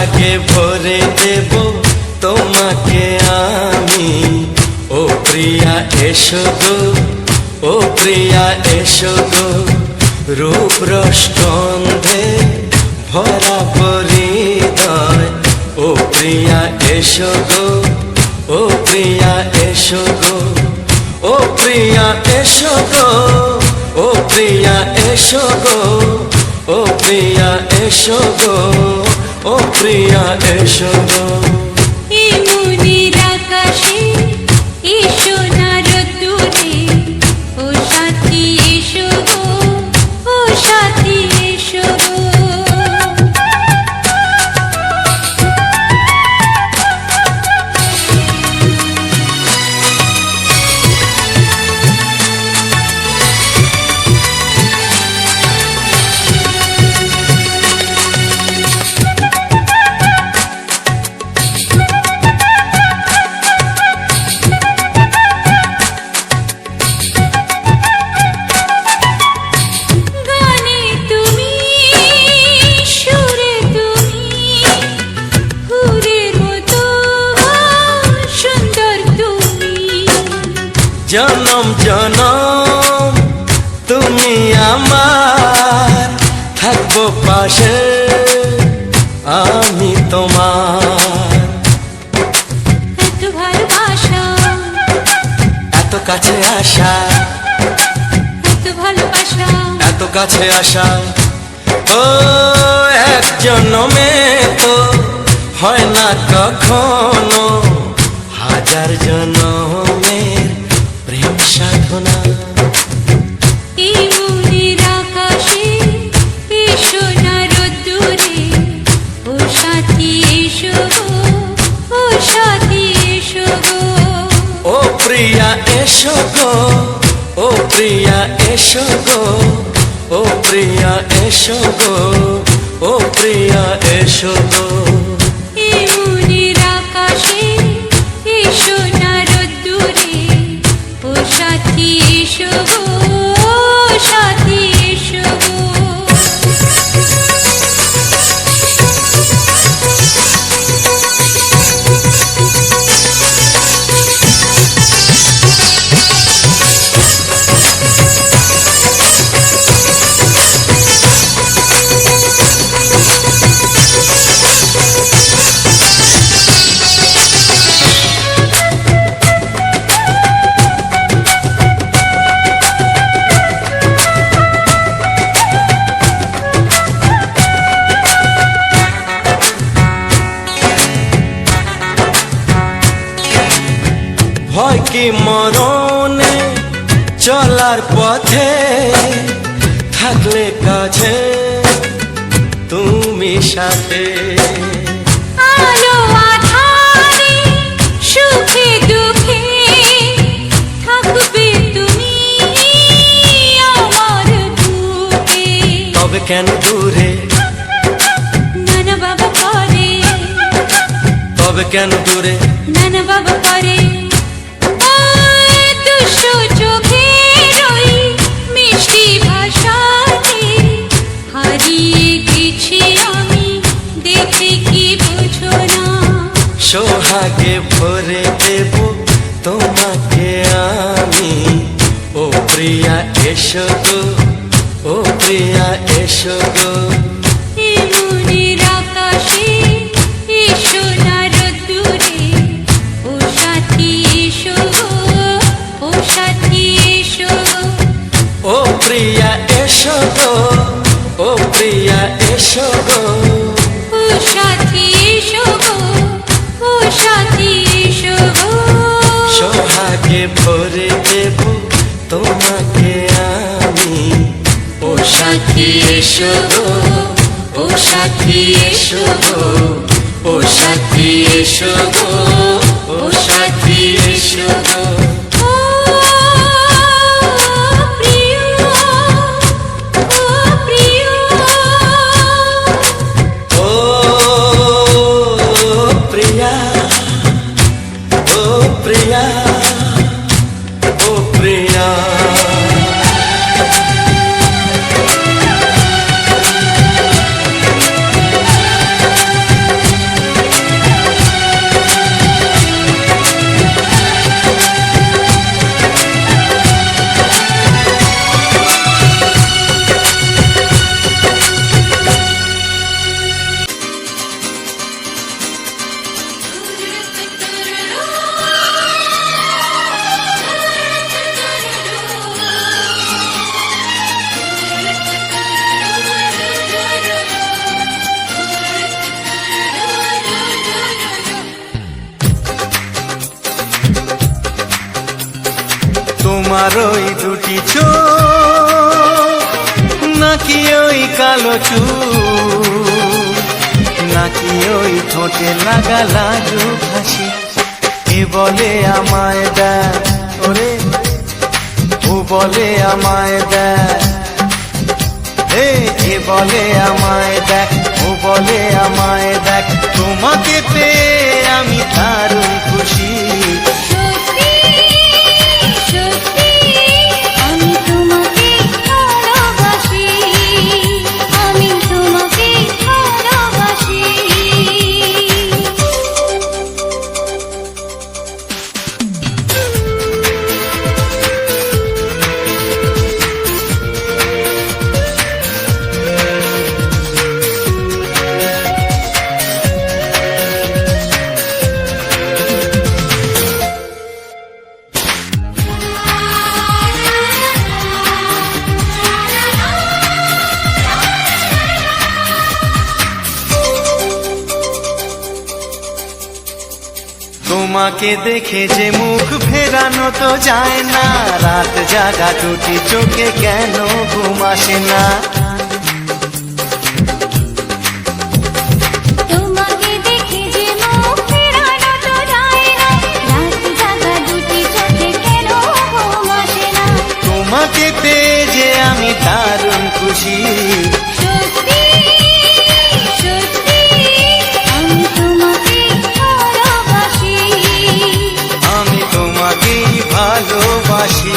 সোহাগে ভরে দেব তোমাকে আমি। ও প্রিয়া এসো গো, ও প্রিয়া এসো গো, রূপ রস গন্ধে ভরা হৃদয়। ও প্রিয়া এসো গো, ও প্রিয়া এসো গো, ও প্রিয়া এসো গো, ও প্রিয়া এসো গো, ও প্রিয়া এসো গো, ও প্রিয়া এসো গো। এই মনের আকাশে এসো না রোদ্দুরে, ও সাথী এসো গো, ও সাথী এসো গো। জনম জনম তুমি আমার, থাকবো পাশে আমি তোমার। এত ভালোবাসা, এত কাছে আসা, এত ভালোবাসা, এত কাছে আসা, ও এক জন্মে তো হয় না কখনো, হাজার জন্মের প্রেম সাধনা। এই মনের আকাশে এসো না রোদ্দুরে, ও সাথী এসো গো, ও সাথী এসো গো। ও প্রিয়া এসো গো, ও প্রিয়া এসো গো, ও প্রিয়া এসো গো, ও প্রিয়া এসো গো। এই মনের আকাশে এসো না রোদ্দুরে, ও সাথী এসো গো, ও সাথী এসো গো। ভয় কি মরণে চলার পথে, থাকলে কাছে তুমি সাথে। আলো আঁধারে সুখে দুঃখে থাকবে তুমি আমার বুকে। তবে কেন দূরে, নানা বাবা করে, তবে কেন দূরে, নানা বাবা করে। দুষ্ট চোখের ওই মিষ্টি ভাষাতে হারিয়ে গেছি আমি, দেখে কি বুঝো না। সোহাগে ভরে দেব তোমাকে আমি। ও প্রিয়া এসো গো, ও প্রিয়া এসো গো। এই মনের আকাশে এসো না রোদ্দুরে, ও সাথী এসো গো, ও সাথী এসো গো। ও প্রিয়া এসো গো, ও প্রিয়া এসো গো, ও সাথী এসো গো, ও সাথী এসো গো। সোহাগে ভরে দেব তোমাকে আমি। ও সাথী এসো গো, ও সাথী এসো গো, ও সাথী এসো গো, ও সাথী এসো গো। ও প্রিয়, ও প্রিয়, ও প্রিয়া, ও প্রিয়া, ও প্রিয়া। তোমার ওই দুটি চোখ, নাকি ওই কালো চুল, নাকি ওই ঠোঁটে লাগা লাজুক হাসি। এ বলে আমায় দেখ ওরে, ও বলে আমায় দেখ, এ বলে আমায় দেখ, ও বলে আমায় দেখ, তোমাকে পেয়ে আমি দারুণ খুশি। সত্যি সত্যি আমি তোমাকে ভালোবাসি, আমি তোমাকে ভালোবাসি। তোমাকে দেখে যে মুখ ফেরানো তো যায় না, রাত জাগা দুটি চোখে কেন ঘুম আসে না। তোমাকে দেখে যে মুখ ফেরানো তো যায় না, রাত জাগা দুটি চোখে কেন ঘুম আসে না। তোমাকে পেয়ে যে আমি দারুণ খুশি। সত্যি সত্যি আমি তোমাকে ভালোবাসি, আমি তোমাকেই ভালোবাসি।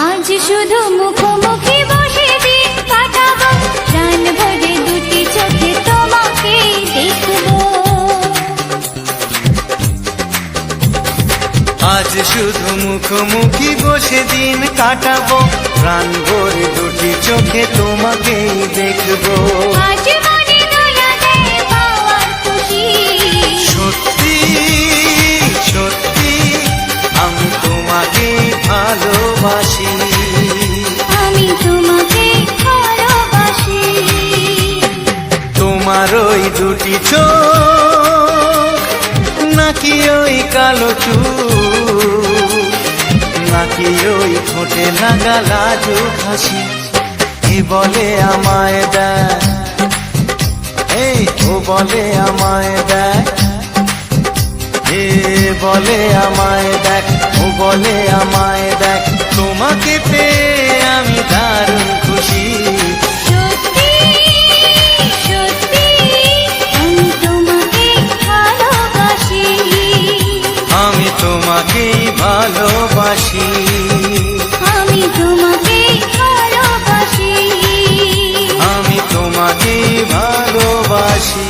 আজ শুধু মুখোমুখি বসে দিন কাটাবো, প্রাণ ভরে দুটি চোখে তোমাকে দেখবো। আজ শুধু মুখোমুখি বসে দিন কাটাবো, প্রাণ ভরে দুটি চোখে তোমাকেই দেখবো। আজ মনে দয়া দেয় পাওয়ার খুশি। সত্যি সত্যি আমি তোমাকেই ভালোবাসি। আমি তোমাকে ভালোবাসি। তোমার ওই দুটি চোখ, নাকি ওই কালো চুল, নাকি ওই ঠোঁটে লাগা লাজুক হাসি। এ বলে আমায় দেখ, এই ও বলে আমায় দেখ, এ বলে আমায় দেখ, ও বলে আমায় দেখ, তোমাকে পেয়ে আমি দারুণ খুশি। সত্যি সত্যি আমি তোমাকে ভালোবাসি, আমি তোমাকেই ভালোবাসি। আমি তোমাকে ভালোবাসি। আমি তোমাকেই ভালোবাসি।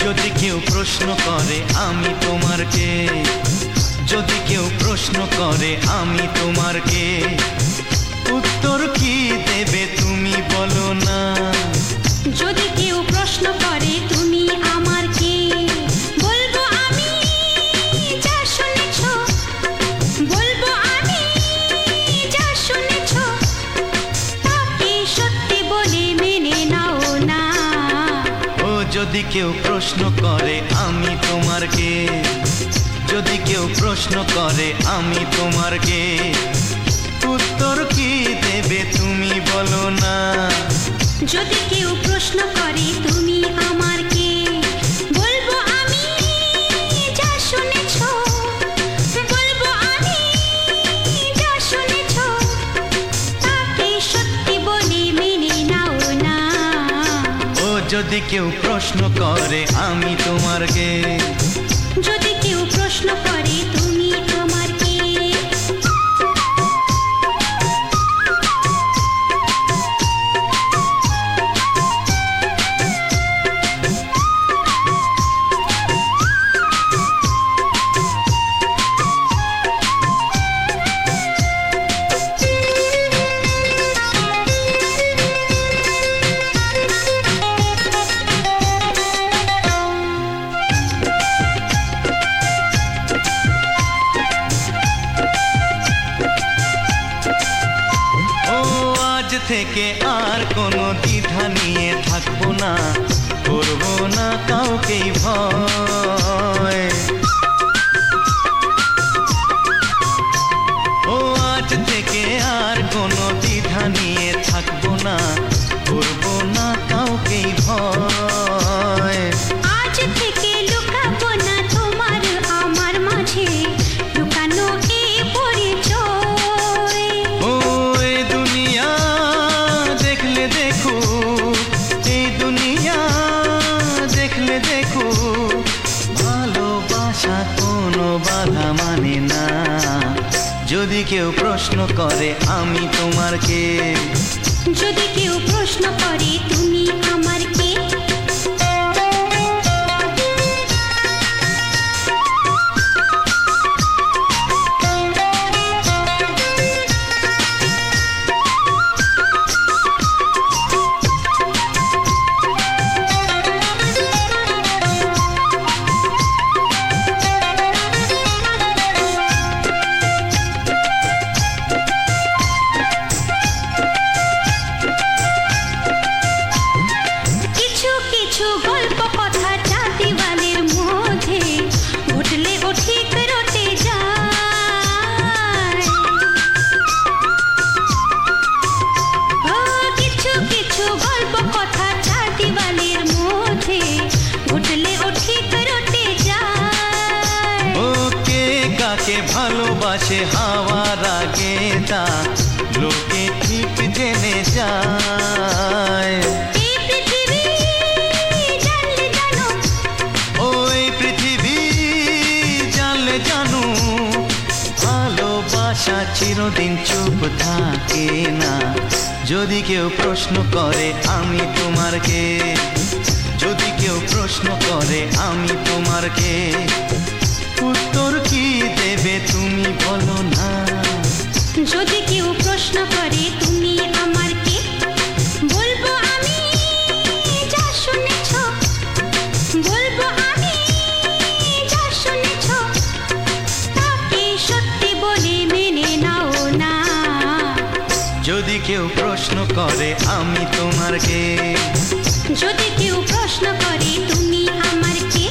যদি কেউ প্রশ্ন করে আমি তোমার কে, যদি কেউ প্রশ্ন করে আমি তোমার কে, উত্তর কি দেবে তুমি বলো না। যদি কেউ প্রশ্ন করে তুমি আমার কে, বলবো আমি যা শুনেছো, বলবো আমি যা শুনেছো, তাকে সত্যি বলে মেনে নাও না। ও যদি কেউ প্রশ্ন করে আমি তোমার কে, যদি কেউ প্রশ্ন করে আমি তোমার কে, উত্তর কি দেবে তুমি বলো না। যদি কেউ প্রশ্ন করে তুমি আমার কে, বলবো আমি যা শুনেছো, বলবো আমি যদি কেউ প্রশ্ন করে আমি তোমার কে, যদি কেউ প্রশ্ন করে তুমি আমার কে। থেকে আর কোনো দ্বিধা নিয়ে থাকবো না, করবো না কাউকেই ভয়। ও আজ থেকে আর কোনো দ্বিধা নিয়ে থাকবো না, করবো না কাউকেই ভয়। আজ থেকে লুকাবো না তোমার আমার মাঝে লুকানো এই পরিচয়। ও এই দুনিয়া দেখলে দেখো, এই দুনিয়া দেখলে দেখো, ভালোবাসা কোনো বাধা মানে না। যদি কেউ প্রশ্ন করে আমি তোমার কে, যদি কেউ প্রশ্ন করে তুমি আমার কে। ভালোবাসে হাওয়ার আগে তা লোকে ঠিক জেনে যায়। ওই পৃথিবী জানলে জানো, ভালোবাসা চিরদিন চুপ থাকে না। যদি কেউ প্রশ্ন করে আমি তোমার কে, যদি কেউ প্রশ্ন করে আমি তোমার কে, উত্তর কি দেবে তুমি বলো না। যদি কেউ প্রশ্ন করে তুমি আমার কে, বলবো আমি যা শুনেছ, বলবো আমি যা শুনেছ, তাকে সত্যি বলে মেনে নাও না। যদি কেউ প্রশ্ন করে আমি তোমার কে, যদি কেউ প্রশ্ন করে তুমি আমার কে।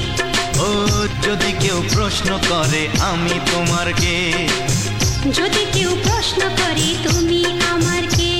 ও যদি কেউ প্রশ্ন করে আমি তোমার কে, যদি কেউ প্রশ্ন করে তুমি আমার কে।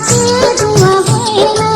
থাকে ধোঁয়া হয় না।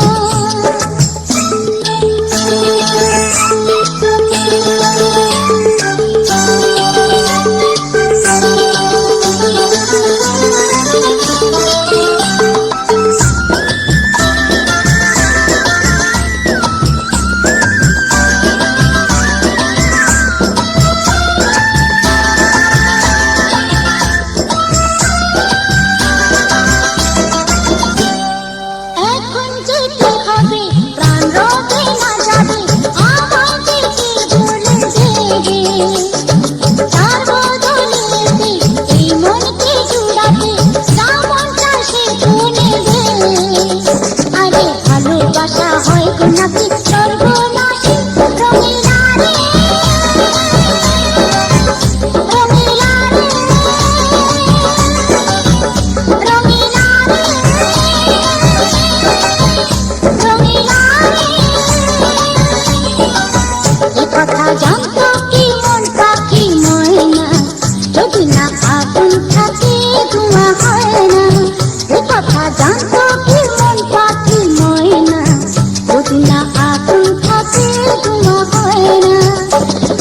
এখন যেতে হবে প্রাণ রবে না যাবে আমাদেরকে ভুলে দেবে। তার বদলেতে এই মনকে জুড়াতে যেমনটা সে শুনে দে। আরে ভালোবাসা হয় গো নাকি সর্বনাশী রঙিলা রে, রঙিলা রে, রঙিলা রে, রঙিলা রে। এ কথা জানতো কি মন পাখি ময়না, যদি না আগুন থাকে ধোঁয়া হয় না। এ কথা জানতো কি মন পাখি ময়না, যদি না আগুন থাকে ধোঁয়া হয় না।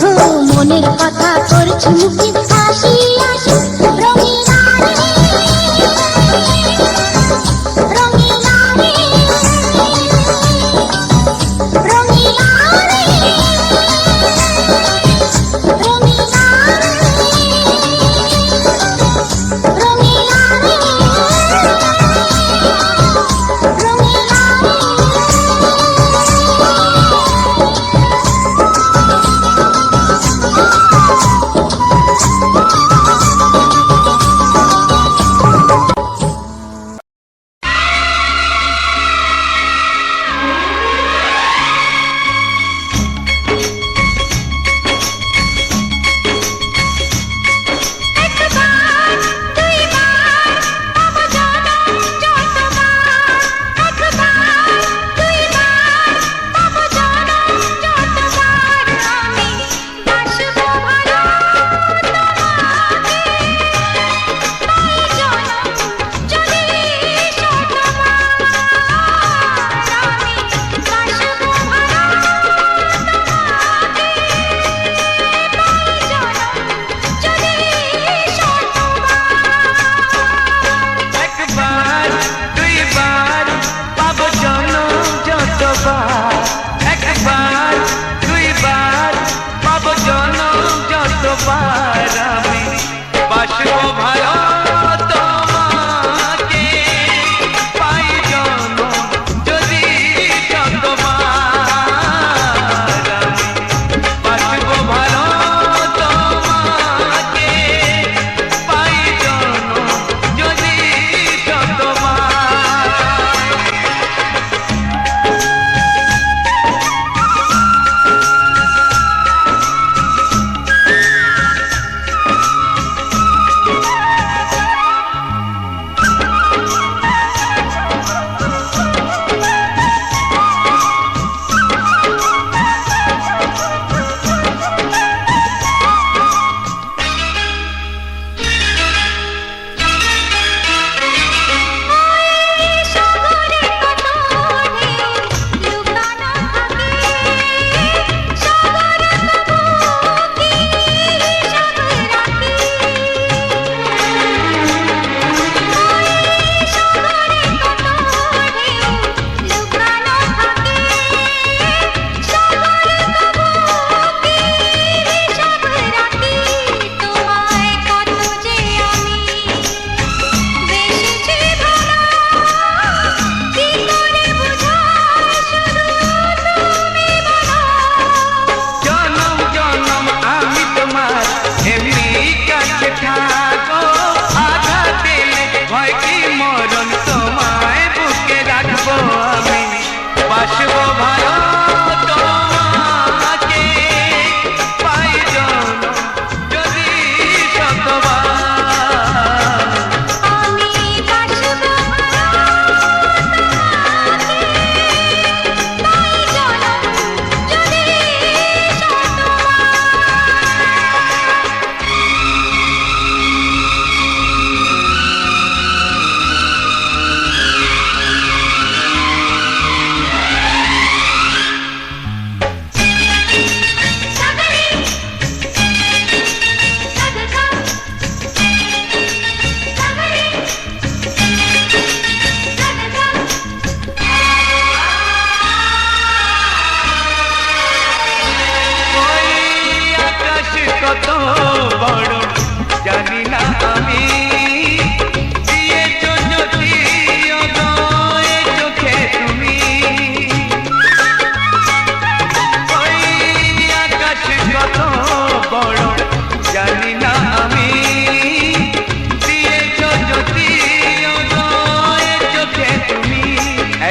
ও মনের কথা করছি মুখে হাসি হাসি রঙিলা রে, রঙিলা রে, রঙিলা রে, রঙিলা রে, রঙিলা রে, রঙিলা রে। একবার দুইবার পাবো জনম যতবার, একবার দুইবার পাবো জনম যতবার আমি বাসবো ভালো তোমাকে, পাই জনম যদি যতবার আমি বাসবো ভালো তোমাকে, পাই জনম যদি যতবার।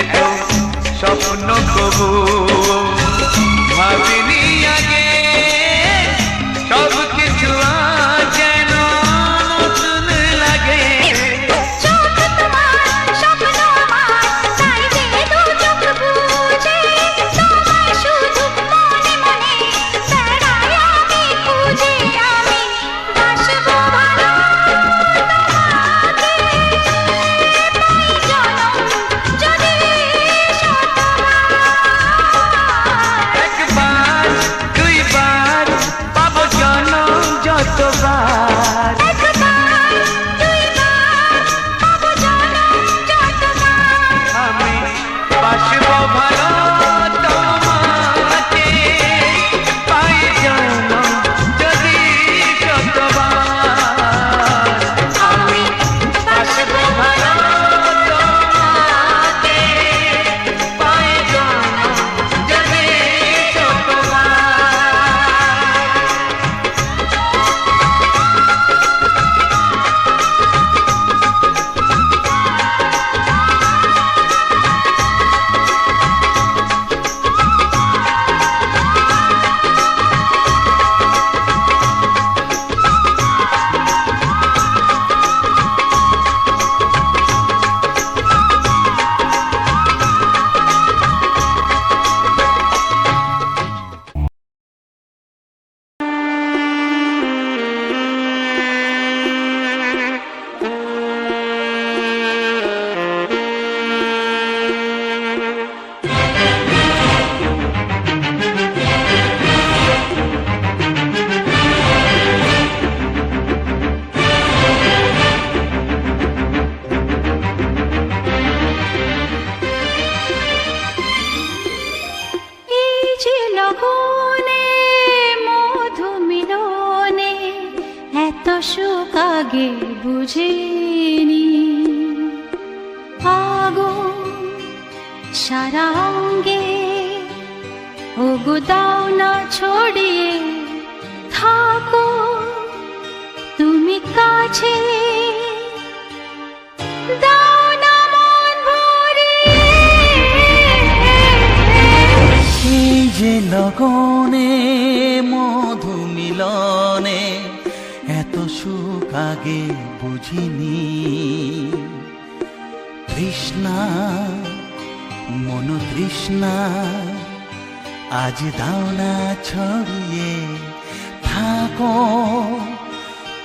এত স্বপ্ন কবু ভাবিনি আগে, সব কিছু আজ যেন নতুন লাগে। চোখ তোমার স্বপ্ন আমার, তাই যে দু চোখ বুঝে তোমায় শুধু মনে মনে বেড়াই আমি খুঁজে। আমি বাসবো ভালো তোমাকে, তাই জনম যদি শতবার। একবার দুইবার পাবো জনম যতবার, একবার দুইবার পাবো জনম যতবার। আমি বাসবো ভালো তোমাকে, পাই জনম যদি যতবার। আমি বাসবো ভালো তোমাকে, পাই জনম যদি যতবার। এই যে লগনে মধু মিলনে এত সুখ আগে বুঝিনি। আগুন সারা অঙ্গে ওগো দাও না ছড়িয়ে থাকো তুমি কাছে, দাও না মন ভরিয়ে। এই যে লগনে মধু মিলনে এত সুখ আগে বুঝিনি। তৃষ্ণা মন তৃষ্ণা আজ দাও না ছড়িয়ে থাকো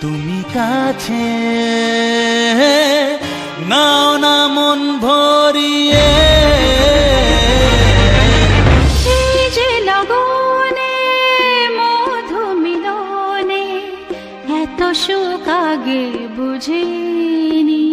তুমি কাছে, নাও না মন ভরিয়ে। এই যে লগনে মধু মিলনে এত সুখ আগে বুঝিনি।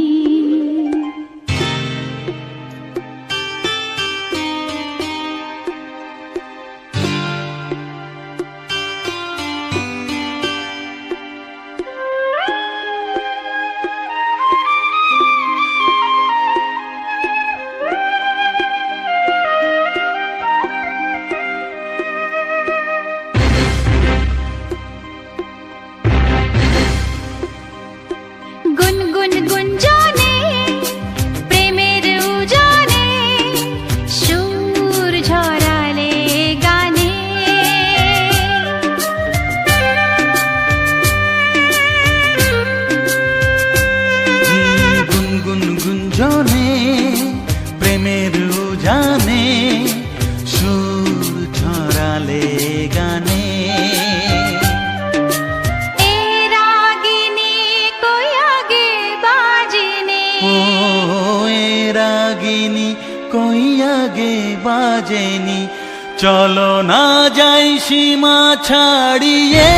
গুনগুন গুঞ্জনে প্রেমের উজানে সুর ঝরালে গানে। গুনগুন গুঞ্জনে প্রেমের উজানে সুর ছড়ালে গানে। এ রাগিনী কই আগে বাজেনি, ও এ রাগিনী কই আগে বাজেনি, চলো না যাই সীমা ছাড়িয়ে।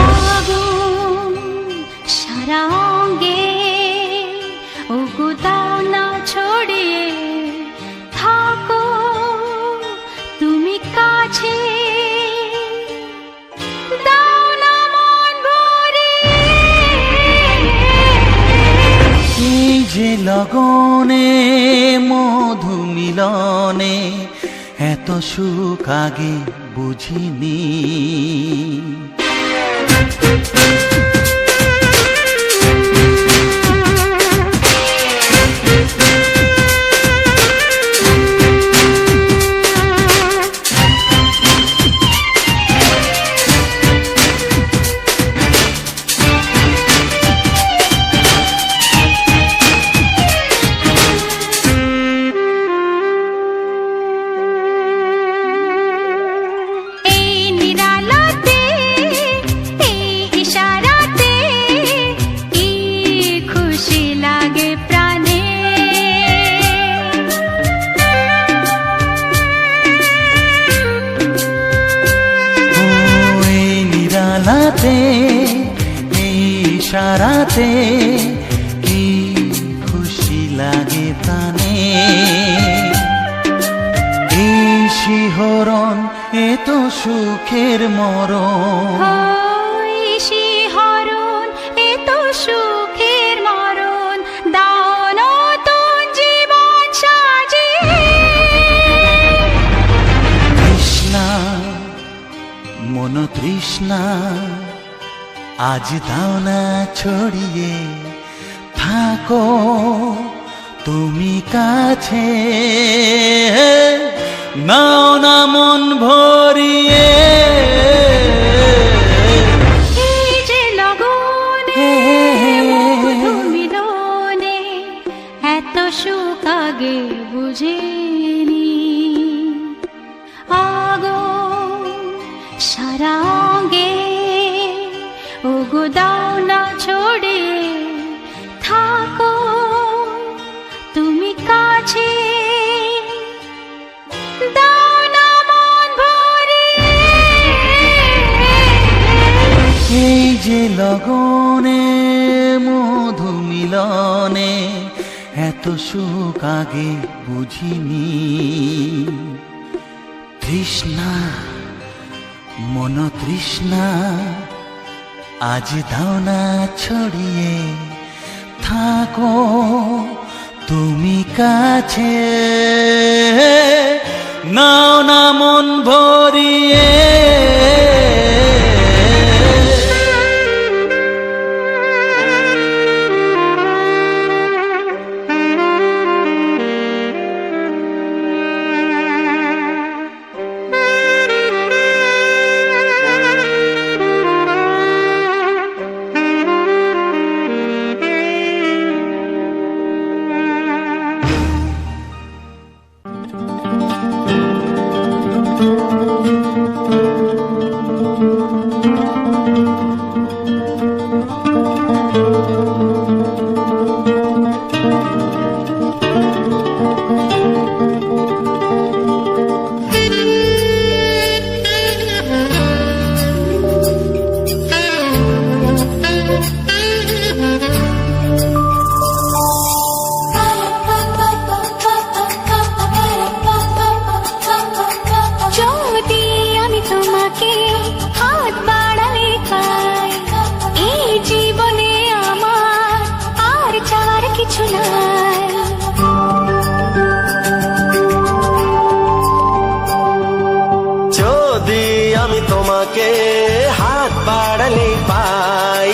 আগুন সারা অঙ্গে ওগো দাও না ছড়িয়ে থাকো তুমি কাছে, দাও না মন ভরিয়ে। এই যে লগনে মধু মিলনে এত সুখ আগে বুঝিনি। কাছে কি খুশি লাগে তানে, এই শিহরণ এ তো সুখের মরণ। ওই শিহরণ এ তো সুখের মরণ, দাও নতুন জীবন সাজিয়ে। তৃষ্ণা মন তৃষ্ণা আজ দাও না ছড়িয়ে, থাকো তুমি কাছে, নাও না মন ভরিয়ে। এই যে লগনে মধু মিলনে, এত সুখ আগে বুঝিনি। আগুন সারা অঙ্গে, ওগো দাও না ছড়িয়ে, থাকো তুমি কাছে, দাও না মন ভরিয়ে। এই যে লগনে মধু মিলনে, এত সুখ আগে বুঝিনি। তৃষ্ণা মন তৃষ্ণা আজ দাও না ছড়িয়ে, থাকো তুমি কাছে, নাও না মন ভরিয়ে। যদি আমি তোমাকে হাত বাড়ালে পাই, এই জীবনে আমার আর চাওয়ার কিছু নাই। যদি আমি তোমাকে হাত বাড়ালে পাই,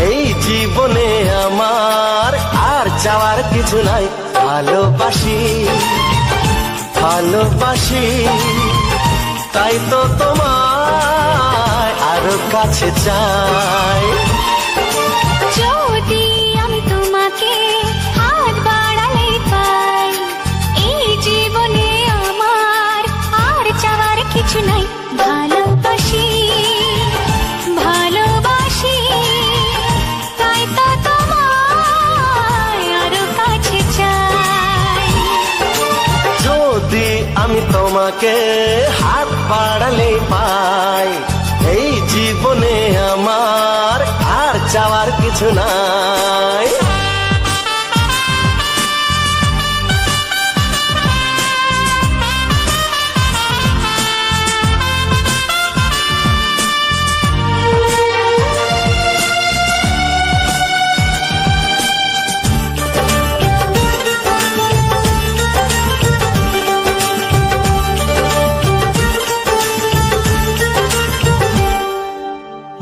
এই জীবনে আমার আর চাওয়ার কিছু নাই। ভালোবাসি ভালোবাসি, তাই তো তোমায় আরো কাছে চাই। যদি আমি তোমাকে হাত বাড়ালে পাই, এই জীবনে আমার আর চাওয়ার কিছু নাই। ভালোবাসি ভালোবাসি, তাই তো তোমায় আরো কাছে চাই। যদি আমি তোমাকে হাত বাড়ালে পাই, এই জীবনে আমার আর চাওয়ার কিছু নাই।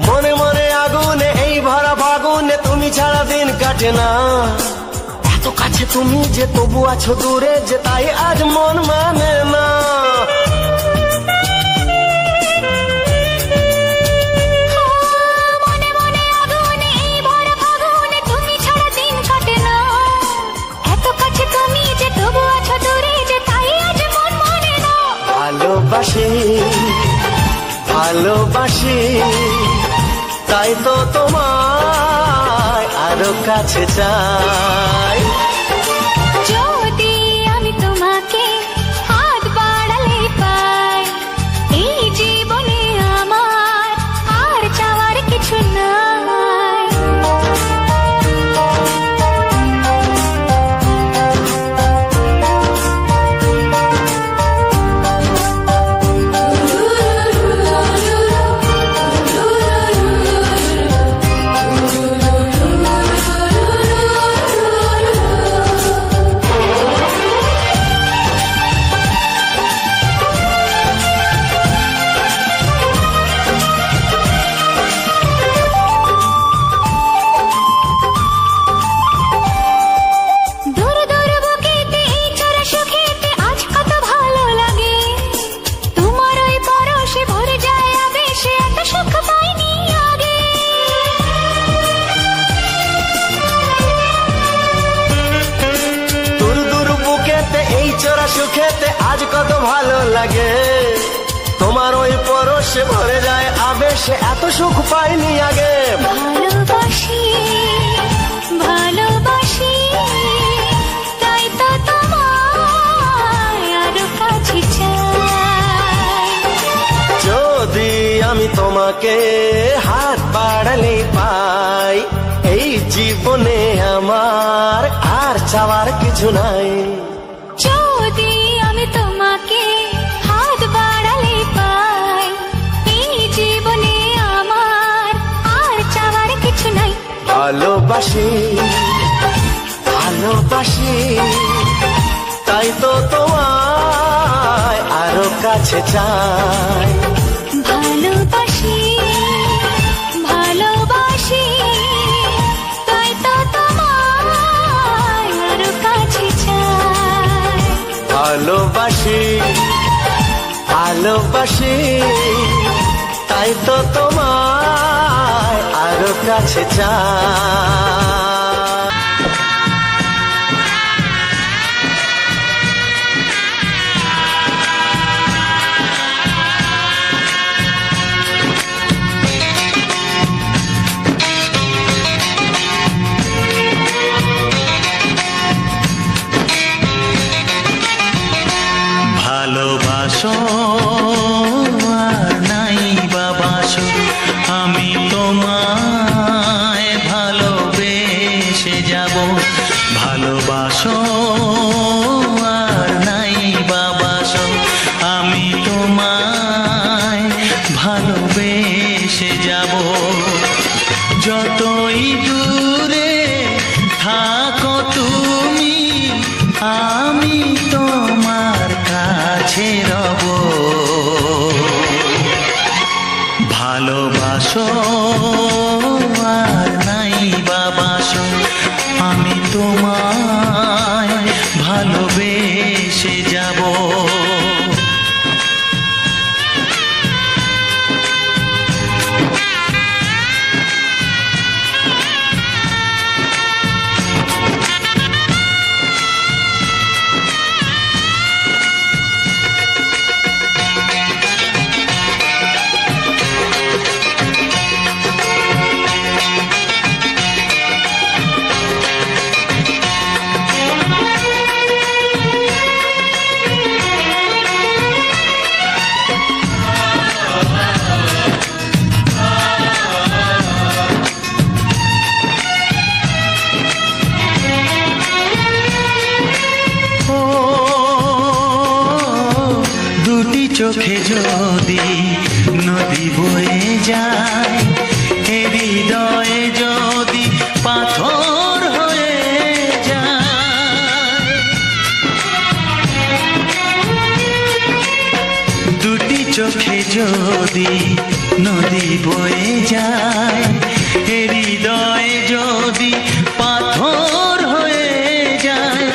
মনে মনে আগুনে এই ভরা ফাগুনে, তুমি ছাড়া দিন কাটে না। এত কাছে তুমি যে তবু আছো দূরে, যে তাই আজ মন মানে না। মনে মনে আগুনে এই ভরা ফাগুনে, তুমি ছাড়া দিন কাটে না। এত কাছে তুমি যে তবু আছো দূরে, যে তাই আজ মন মানে না। ভালোবাসি ভালোবাসি, তাই তো তোমায় আরো কাছে চাই। যদি আমি তোমাকে হাত বাড়ালে পাই, এই জীবনে আমার আর চাওয়ার কিছু নাই। নিচরা সুখেতে আজ কত ভালো লাগে, তোমার ওই পরশে ভরে যায় আবেশে, এত সুখ পাইনি আগে। ভালোবাসি ভালোবাসি তাই তো তোমায় আরো কাছে চাই। যদি আমি তোমাকে হাত বাড়ালে পাই, এই জীবনে আমার আর চাওয়ার কিছু নাই। যদি আমি তোমাকে হাত বাড়ালে পাই, এই জীবনে আমার আর চাওয়ার কিছু নাই। ভালোবাসি ভালোবাসি তাই তো তোমায় আরো কাছে চাই। ভালোবাসি ভালোবাসি তাই তো তোমায় আরো কাছে চাই। ভালোবাসি ভালোবাসি তাই তো তোমায় আরো কাছে চাই। ভালোবাসো আর নাই বাবাসো, আমি তোমায় ভালোবেসে যাব। ভালোবাসো আর নাই বাবাসো, আমি তোমায় ভালোবেসে যাব। যতই দূরে থাকো তুমি, আমি তোমার কাছে রব। ভালোবাসো আর নাই বাবাসো, আমি তোমায় ভালোবেসে যাব। দুটি চোখে যদি নদী বয়ে যায়, হৃদয়ে যদি পাথর হয়ে যায়। দুটি চোখে যদি নদী বয়ে যায়, হৃদয়ে যদি পাথর হয়ে যায়,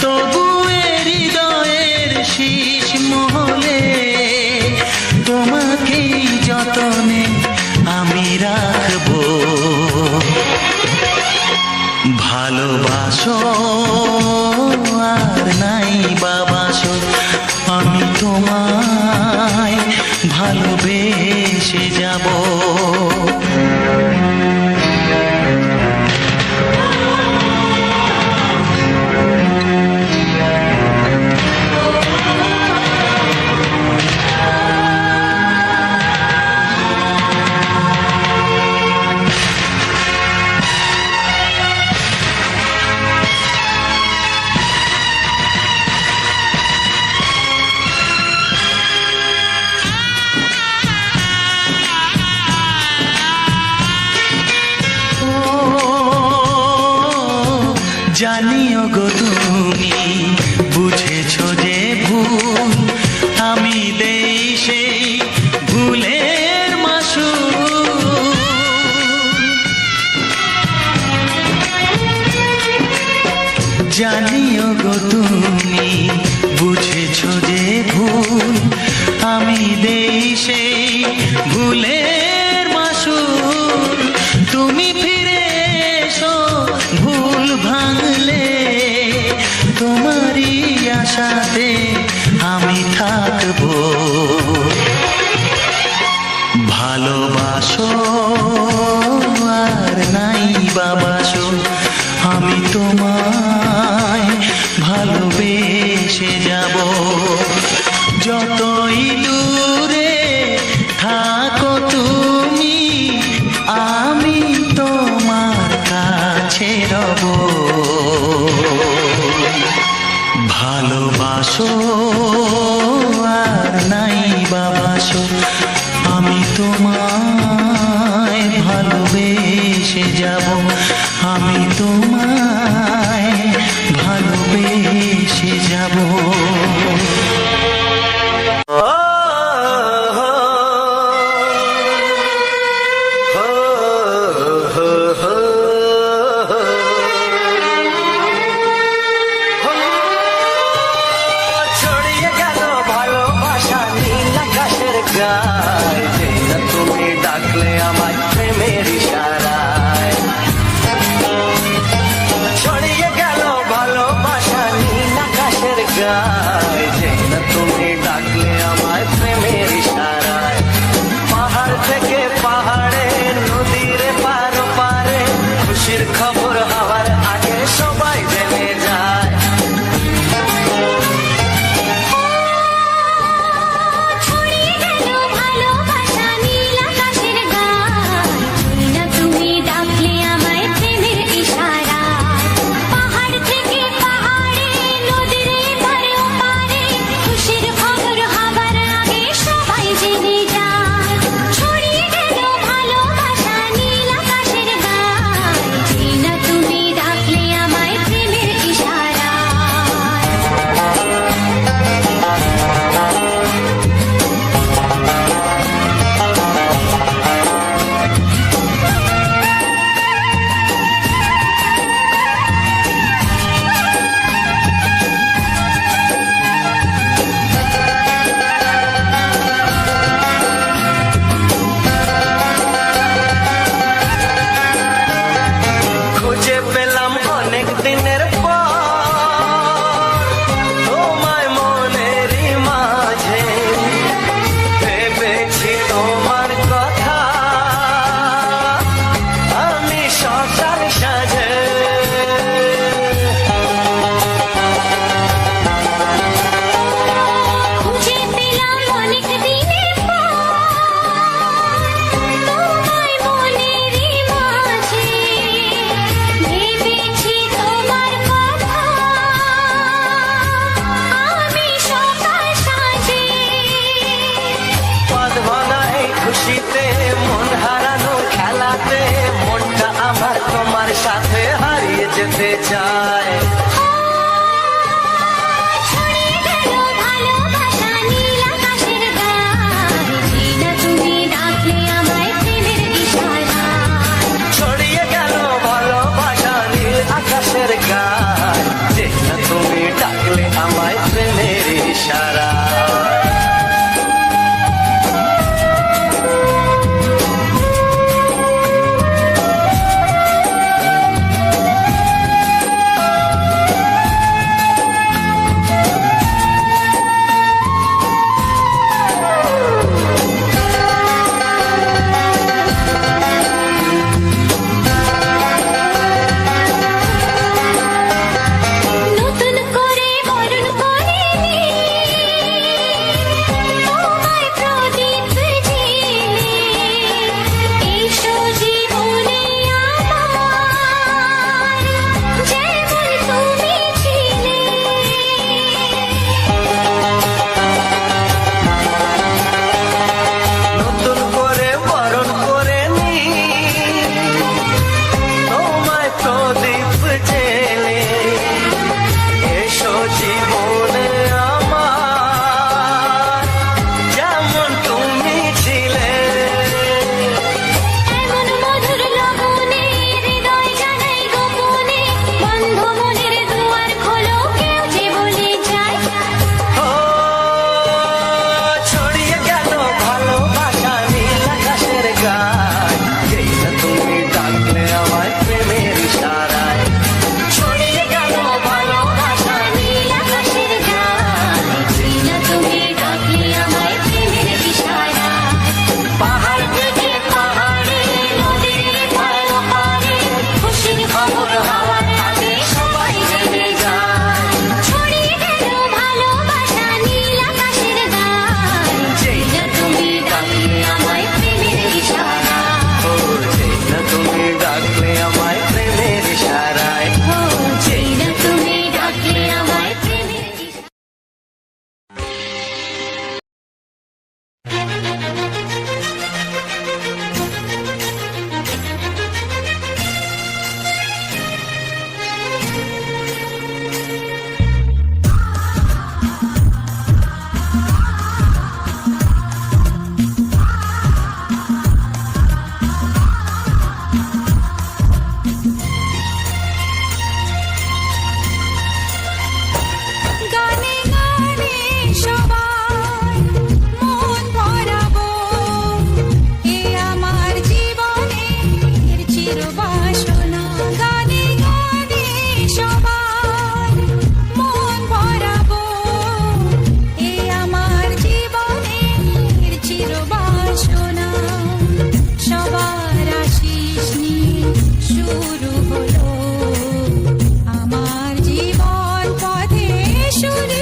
তবু হৃদয়ের শীষ মহলে তোমাকেই যতনে আমি রাখবো। ভালোবাসো আর নাই বাবাসো, আমি তোমায় ভালোবেসে যাব। জানিও গো তুমি বুঝেছো যে ভুল, আমি দেই সেই ভুলের মাসুল। জানিও গো তুমি বুঝেছো যে ভুল, আমি দেই সেই ভুলের মাসুল। তুমি ফিরে এসো ভুল ভাঙলে, তোমারই আশাতে আমি থাকবো। ভালোবাসো আর নাই বাবাসো, আমি তোমায় ভালোবেসে যাব। যতই দূরে থাকো তুমি, আমি তোমার কাছে রব। ভালোবাসো আর নাই বাবাসো, আমি তোমায় ভালোবেসে যাব। আমি তোমায় ভালোবেসে যাব। ছড়িয়ে গেল ভালোবাসা নীল আকাশের গায়ে, যেই না তুমি ডাকলে আমায় প্রেমের ইশারায়। ছড়িয়ে গেল ভালোবাসা নীল আকাশের গায়ে, যেই না তুমি ডাকলে আমায় প্রেমের ইশারায়। পাহাড় থেকে পাহাড়ে, নদীর পার পারে, খুশির খবর হওয়ার আগে সবাই জেনে যায়। ছড়িয়ে গেল ভালোবাসা নীল আকাশের গায়ে, যেই না তুমি ডাকলে আমায় প্রেমের ইশারায়। পাহাড় থেকে পাহাড়ে, নদীর এপারে ওপারে,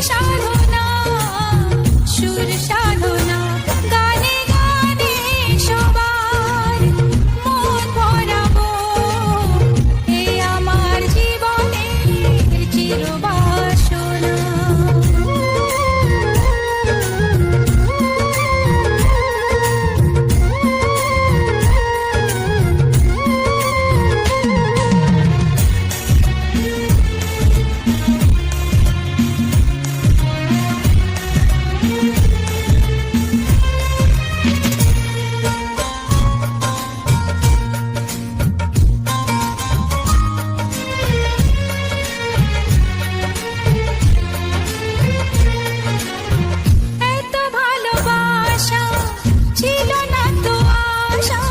সাধনা সুর সাধনা গানে গানে সবার মন ভরাবো এ আমার জীবনের চিরবাসনা এত ভালোবাসা ছিল না তো আশা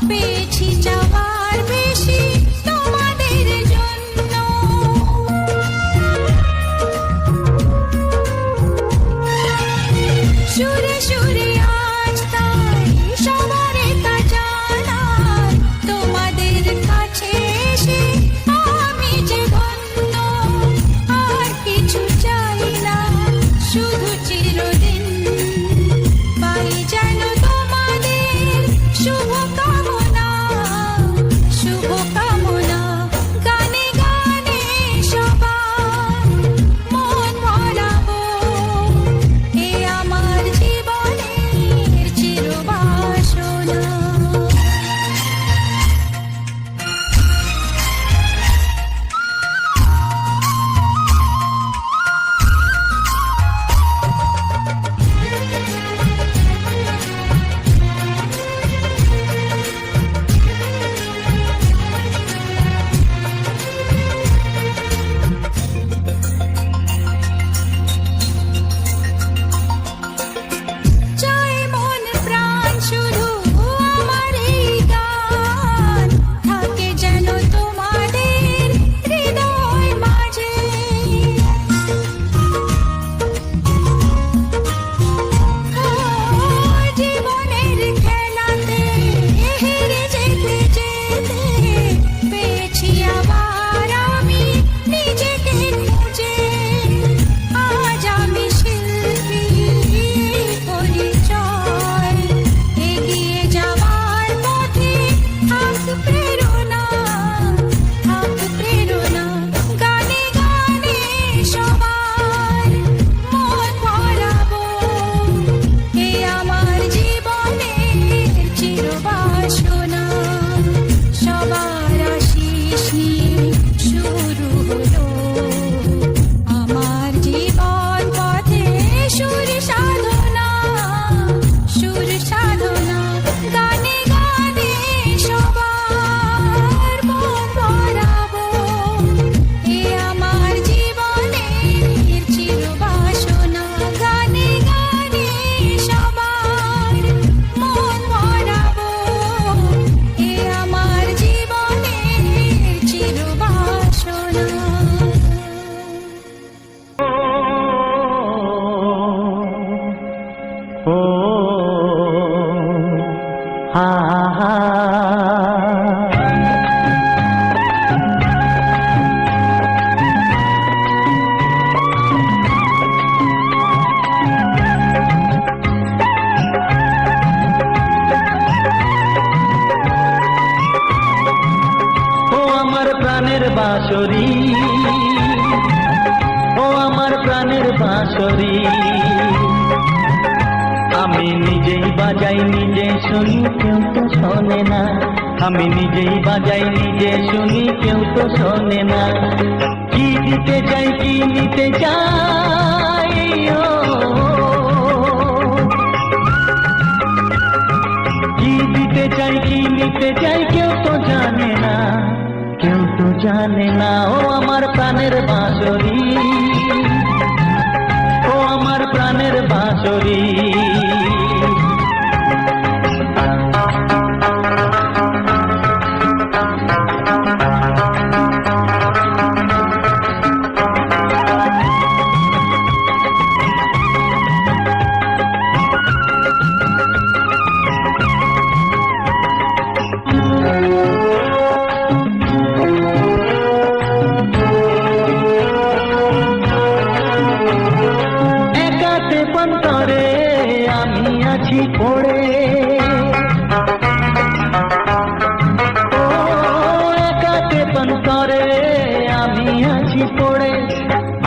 পেয়েছি যাওয়ার বেশি তোমাদের জন্য সুরে সুরে আজ তাই সবার তা জানার তোমাদের কাছে এসে আমি যে ধন্য আর কিছু চাই না শুধু চিরদিন পাই যেন তোমাদের শুভ কামনা গানে গানে সবার মন ভরাবো এ আমার জীবনের চিরবাসনা চাই মন প্রাণ শুধু আমার এই গান থাকে যেন তোমাদের হৃদয় মাঝে জীবনের খেলাতে হেরে যেতে যেতে পেয়েছি আবার আমি নিজেকে খুঁজে আজ আমি শিল্পী পরিচয় এগিয়ে যাওয়ার পথে থাক প্রেরণা গানে গানে সবার মন ভরাবো এ আমার জীবনের চিরবাসনা সবার আশিস নিয়ে শুরু হলো আমার জীবন পথে সুর সাধনা গানে গানে সবার মন ভরাবো এ আমার জীবনের চিরবাসনা গানে গানে সবার মন ভরাবো এ আমার জীবনের চিরবাসনা ও হা হা ও আমার প্রাণের বাঁশরি ও আমার প্রাণের বাঁশরি আমি নিজেই বাজাই নিজে শুনি কেউ তো শোনে না আমি নিজেই বাজাই নিজে শুনি কেউ তো শোনে না কি দিতে চাই কি নিতে চাই কি দিতে চাই কি নিতে চাই কেউ তো জানে না ও আমার প্রাণের বাঁশরি ও আমার প্রাণের বাঁশরি আছি পড়ে, ও একাকে অন্তরে আমি আছি পড়ে,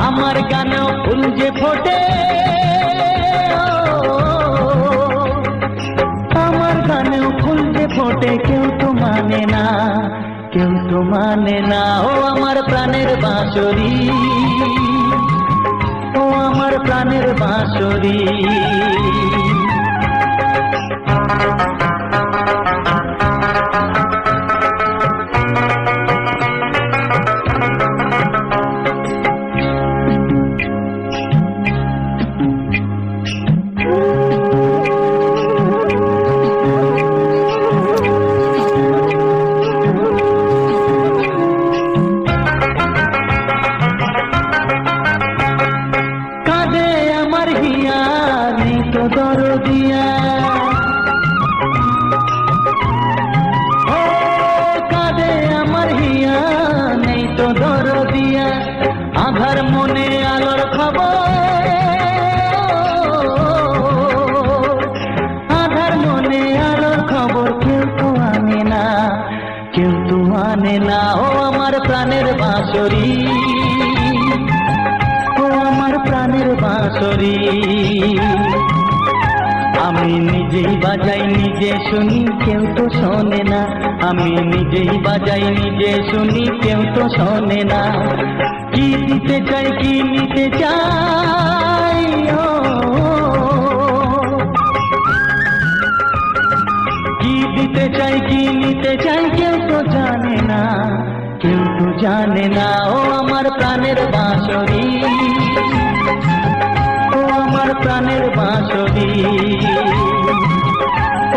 আমার গানেও ফুল যে ফোটে, আমার গানেও ফুল যে ফোটে, কেউ তো মানে না, কেউ তো মানে না। ও আমার প্রাণের বাঁশরি, ও আমার প্রাণের বাঁশরি। দরদিয়া ও কাঁদে আমার হিয়া, নেই তো দরদিয়া, আধার মনে আলোর খবর, আধার মনে আলোর খবর, কেউ তো আনে না, কেউ তো আনে না। ও আমার প্রাণের বাঁশরি, ও আমার প্রাণের বাঁশরি। আমি নিজেই বাজাই নিজে শুনি, কেউ তো শোনে না, আমি নিজেই বাজাই নিজে শুনি, কেউ তো শোনে না। কি দিতে চাই কি নিতে চাই, ও কি দিতে চাই কি নিতে চাই, কেউ তো জানে না, কেউ তো জানে না। ও আমার প্রাণের বাঁশরি, ও আমার প্রাণের বাঁশরি,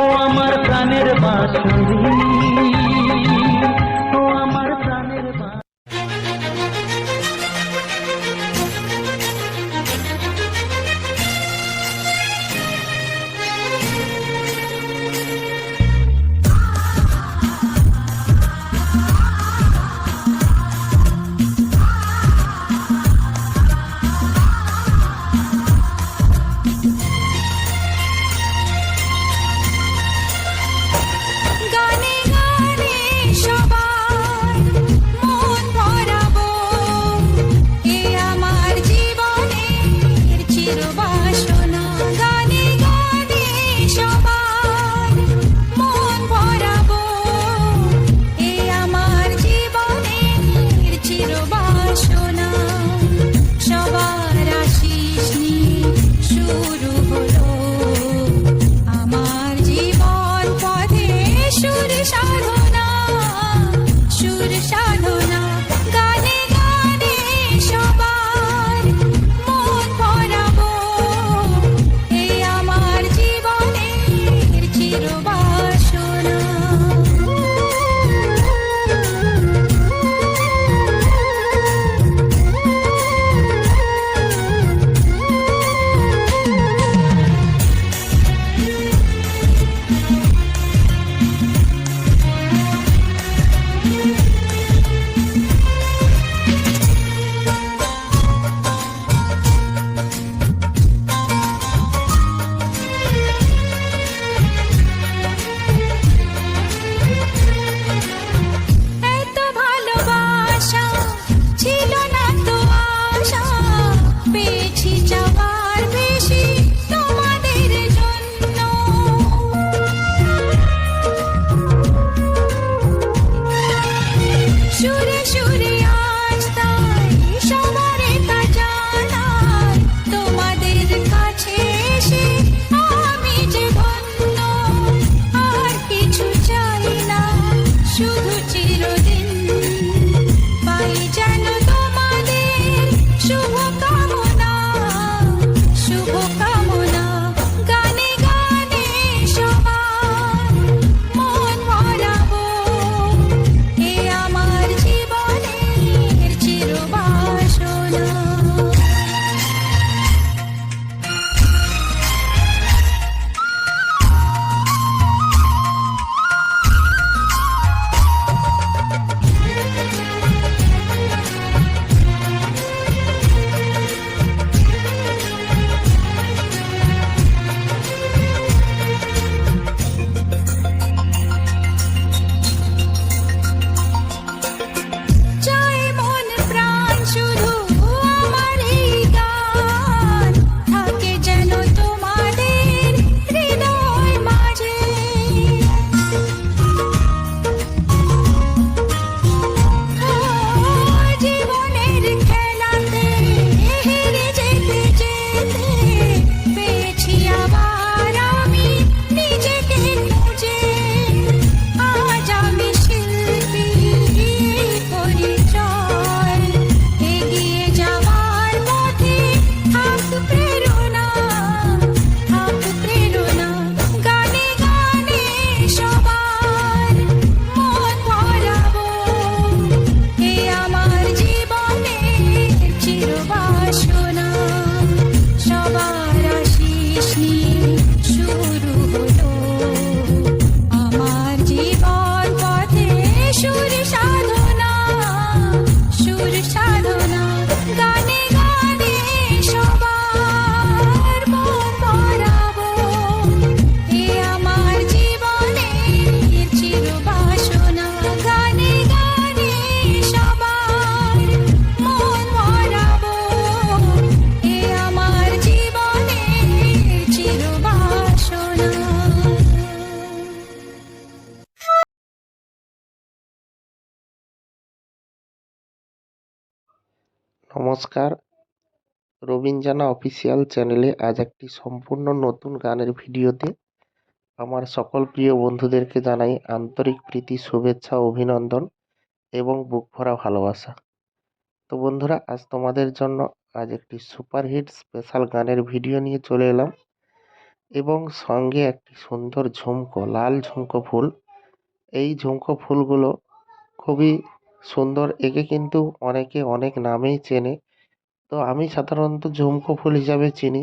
ও আমার প্রাণের বাঁশরি, ও আমার প্রাণের বাঁশরি। গানে গানে সবার মন ভরাবো, এ আমার জীবনের চিরবাসনা। গানে গানে সবার মন ভরাবো, এ আমার জীবনের চিরবাসনা। সবার আশিস নিয়ে শুরু হলো আমার জীবন পথে সুর সাধনা, সুর সাধনা। গানে গানে সবার মন ভরাবো, এ আমার জীবনের চিরবাসনা। এত ভালোবাসা ছিল না তো আশা, পেয়েছি যাওয়ার বেশি তোমাদের জন্য। সুরে সুরে আজ তাই সবার তা জানাই, তোমাদের কাছে এসে আমি যে ধন্য। আর কিছু চাই না, শুধু চিরদিন পাই যেন তোমাদের শুভ কামনা, নমস্কার, রবিন জানা অফিসিয়াল চ্যানেলে আজ একটি সম্পূর্ণ নতুন গানের ভিডিওতে আমার সকল প্রিয় বন্ধুদেরকে জানাই আন্তরিক প্রীতি, শুভেচ্ছা, অভিনন্দন এবং বুক ভরা ভালোবাসা। তো বন্ধুরা, আজ তোমাদের জন্য একটি সুপারহিট স্পেশাল গানের ভিডিও নিয়ে চলে এলাম এবং সঙ্গে একটি সুন্দর ঝুমকো, লাল ঝুমকো ফুল। এই ঝুমকো ফুলগুলো খুবই সুন্দর, একে কিন্তু অনেকে অনেক নামেই চেনে। তো আমি সাধারণত ঝুমকো ফুল হিসাবে চিনি।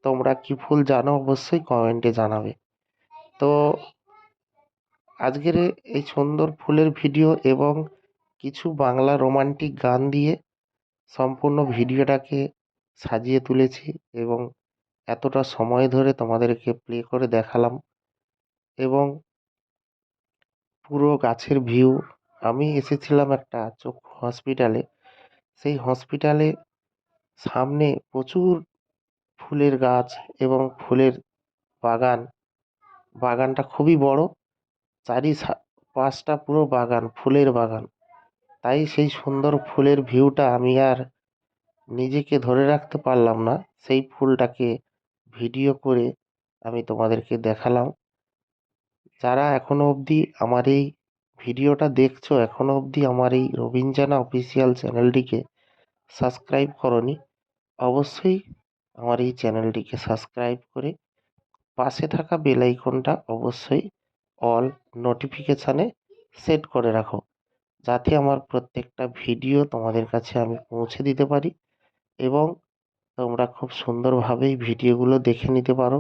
তোমরা কি ফুল জানো অবশ্যই কমেন্টে জানাবে। তো আজকের এই সুন্দর ফুলের ভিডিও এবং কিছু বাংলা রোমান্টিক গান দিয়ে সম্পূর্ণ ভিডিওটাকে সাজিয়ে তুলেছি এবং এতটা সময় ধরে তোমাদেরকে প্লে করে দেখালাম এবং পুরো গাছের ভিউ। আমি এসেছিলাম একটা চক্ষু হসপিটালে। সেই হসপিটালে সামনে প্রচুর ফুলের গাছ এবং ফুলের বাগান। বাগানটা খুবই বড়, পাঁচটা পুরো বাগান, ফুলের বাগান। তাই সেই সুন্দর ফুলের ভিউটা আমি আর নিজেকে ধরে রাখতে পারলাম না, সেই ফুলটাকে ভিডিও করে আমি তোমাদেরকে দেখালাম। যারা এখনো অবধি আমার এই ভিডিওটা দেখছো, এখনো অবধি আমার এই রবিন জানা অফিসিয়াল চ্যানেলটিকে সাবস্ক্রাইব করনি, অবশ্যই আমার এই চ্যানেলটিকে সাবস্ক্রাইব করে পাশে থাকা বেল আইকনটা অবশ্যই অল নোটিফিকেশানে সেট করে রাখো, যাতে আমার প্রত্যেকটা ভিডিও তোমাদের কাছে আমি পৌঁছে দিতে পারি এবং তোমরা খুব সুন্দরভাবেই ভিডিওগুলো দেখে নিতে পারো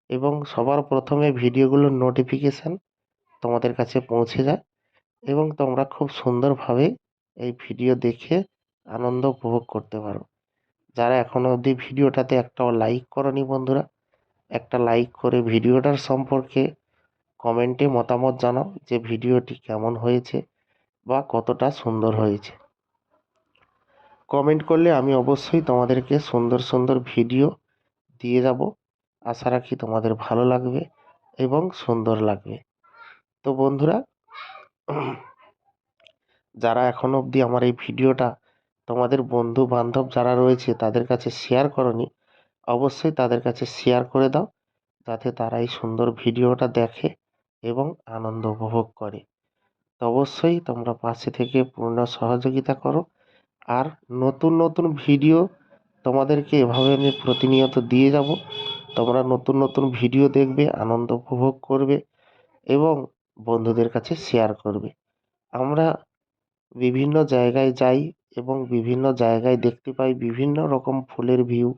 এবং সবার প্রথমে ভিডিওগুলোর নোটিফিকেশান তোমাদের কাছে পৌঁছে যায় এবং তোমরা খুব সুন্দরভাবে এই ভিডিও দেখে আনন্দ উপভোগ করতে পারো। যারা এখনও অবধি ভিডিওটাতে একটাও লাইক করনি বন্ধুরা, একটা লাইক করে ভিডিওটার সম্পর্কে কমেন্টে মতামত জানাও যে ভিডিওটি কেমন হয়েছে বা কতটা সুন্দর হয়েছে। কমেন্ট করলে আমি অবশ্যই তোমাদেরকে সুন্দর সুন্দর ভিডিও দিয়ে যাব। আশা রাখি তোমাদের ভালো লাগবে এবং সুন্দর লাগবে। তো বন্ধুরা, যারা এখনও অবধি আমার এই ভিডিওটা তোমাদের বন্ধু বান্ধব যারা রয়েছে তাদের কাছে শেয়ার করনি, অবশ্যই তাদের কাছে শেয়ার করে দাও, যাতে তারা এই সুন্দর ভিডিওটা দেখে এবং আনন্দ উপভোগ করে। তো অবশ্যই তোমরা পাশে থেকে পূর্ণ সহযোগিতা করো। আর নতুন নতুন ভিডিও তোমাদেরকে এভাবে আমি প্রতিনিয়ত দিয়ে যাব। তোমরা নতুন নতুন ভিডিও দেখবে, আনন্দ উপভোগ করবে এবং বন্ধুদের কাছে শেয়ার করবে। আমরা বিভিন্ন জায়গায় যাই এবং বিভিন্ন জায়গায় দেখতে পাই বিভিন্ন রকম ফুলের ভিউ,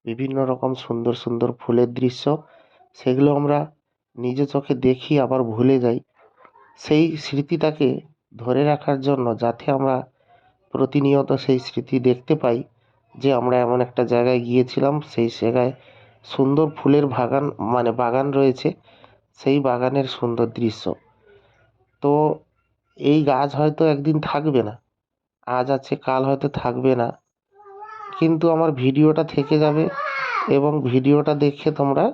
বিভিন্ন রকম সুন্দর সুন্দর ফুলের দৃশ্য। সেগুলো আমরা নিজ চোখে দেখি আবার ভুলে যাই। সেই স্মৃতিটাকে ধরে রাখার জন্য, যাতে আমরা প্রতিনিয়ত সেই স্মৃতি দেখতে পাই যে আমরা এমন একটা জায়গায় গিয়েছিলাম, সেই জায়গায় সুন্দর ফুলের বাগান রয়েছে, সেই বাগানের সুন্দর দৃশ্য। তো এই গাছ হয়তো একদিন থাকবে না, আজ আছে কাল হয়তো থাকবে না, কিন্তু আমার ভিডিওটা থেকে যাবে এবং ভিডিওটা দেখে তোমরা